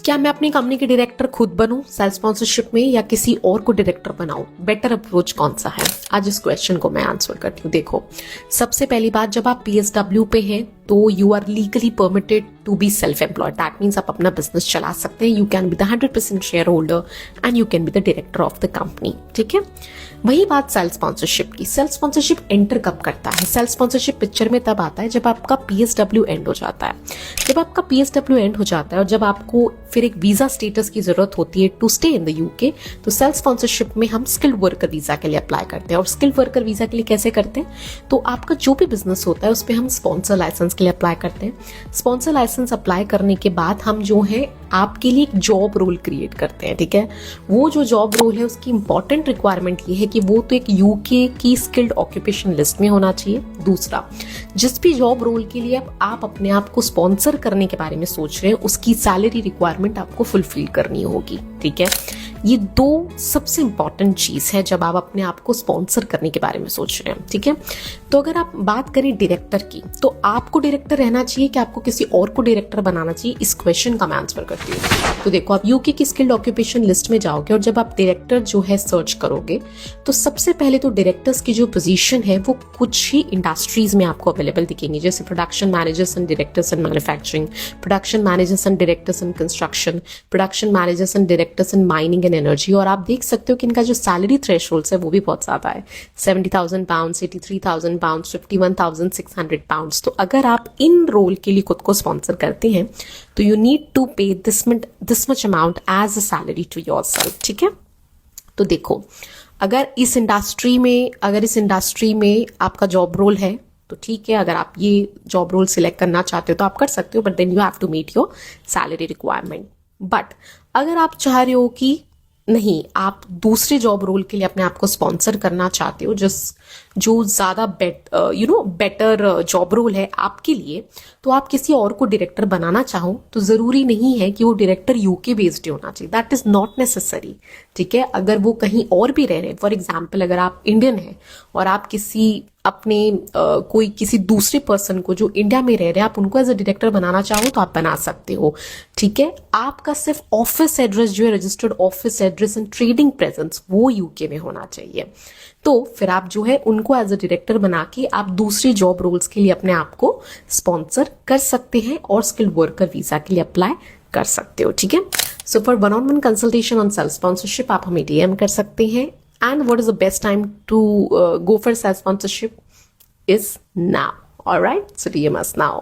क्या मैं अपनी कंपनी के डायरेक्टर खुद बनूं सेल्फ स्पॉन्सरशिप में या किसी और को डायरेक्टर बनाऊं? बेटर अप्रोच कौन सा है? आज इस क्वेश्चन को मैं आंसर करती हूँ। देखो, सबसे पहली बात, जब आप PSW पे हैं तो you are legally permitted to be self employed. That means आप अपना बिजनेस चला सकते हैं। You can be the 100% share holder and you can be the director of the company. ठीक है, वही बात सेल्फ स्पॉन्सरशिप की। सेल्फ स्पॉन्सरशिप एंटर कब करता है? सेल्फ स्पॉन्सरशिप पिक्चर में तब आता है जब आपका PSW एंड हो जाता है। जब आपका PSW एंड हो जाता है और जब आपको फिर एक वीजा स्टेटस की जरूरत होती है to stay in the UK, तो सेल्फ स्पॉन्सरशिप में हम स्किल्ड वर्कर वीजा के लिए अप्लाई करते हैं। और स्किल्ड वर्कर वीजा के लिए कैसे करते हैं? तो आपका जो भी बिजनेस होता है उस पर हम स्पॉन्सर लाइसेंस के लिए अप्लाई करते हैं। स्पॉन्सर लाइसेंस अप्लाई करने के बाद हम जो है आपके लिए एक जॉब रोल क्रिएट करते हैं। ठीक है, वो जो जॉब रोल है उसकी इंपॉर्टेंट रिक्वायरमेंट ये है कि वो तो एक UK की स्किल्ड ऑक्यूपेशन लिस्ट में होना चाहिए। दूसरा, जिस भी जॉब रोल के लिए आप अपने आप को स्पॉन्सर करने के बारे में सोच रहे हैं उसकी सैलरी रिक्वायरमेंट आपको फुलफिल करनी होगी। ठीक है, ये दो सबसे इंपॉर्टेंट चीज है जब आप अपने आप को स्पॉन्सर करने के बारे में सोच रहे हैं। ठीक है, तो अगर आप बात करें डायरेक्टर की, तो आपको डायरेक्टर रहना चाहिए कि आपको किसी और को डायरेक्टर बनाना चाहिए? इस क्वेश्चन का मैं आंसर करती हूँ। तो देखो, आप UK की स्किल्ड ऑक्यूपेशन लिस्ट में जाओगे और जब आप डायरेक्टर जो है सर्च करोगे तो सबसे पहले तो डायरेक्टर्स की जो पोजीशन है वो कुछ ही इंडस्ट्रीज में आपको अवेलेबल दिखेंगी, जैसे production managers and directors in manufacturing, production managers and directors in construction, production managers and directors in mining and energy. और आप देख सकते हो कि इनका जो सैलरी थ्रेशोल्ड है वो भी बहुत ज्यादा है, 70,000 पाउंड, 83,000 पाउंड, 51,600 पाउंड। तो अगर आप इन रोल के लिए खुद को स्पॉन्सर करते हैं तो you need to pay this much amount as a salary to yourself. ठीक है, तो देखो, अगर इस इंडस्ट्री में आपका जॉब रोल है तो ठीक है, अगर आप ये जॉब रोल सिलेक्ट करना चाहते हो तो आप कर सकते हो, but then you have to meet your salary requirement. But अगर आप चाह रहे हो कि नहीं, आप दूसरे जॉब रोल के लिए अपने आप को स्पॉन्सर करना चाहते हो जो ज्यादा बेटर जॉब रोल है आपके लिए, तो आप किसी और को डायरेक्टर बनाना चाहो तो जरूरी नहीं है कि वो डायरेक्टर UK बेस्ड होना चाहिए। That is not necessary. ठीक है, अगर वो कहीं और भी रह रहे हैं, फॉर एग्जाम्पल अगर आप इंडियन हैं और आप किसी दूसरे पर्सन को जो इंडिया में रह रहे हैं आप उनको एज अ डायरेक्टर बनाना चाहो तो आप बना सकते हो। ठीक है, आपका सिर्फ ऑफिस एड्रेस जो है, registered office address and trading presence, वो UK में होना चाहिए। तो फिर आप जो है उनको एज अ डायरेक्टर बना के आप दूसरी जॉब रोल्स के लिए अपने आप को स्पॉन्सर कर सकते हैं और स्किल्ड वर्कर वीजा के लिए अप्लाई कर सकते हो। ठीक है, so for 1-on-1 consultation on self sponsorship आप हमें DM कर सकते हैं। And what is the best time to go for self-sponsorship is now. All right, so DM us now.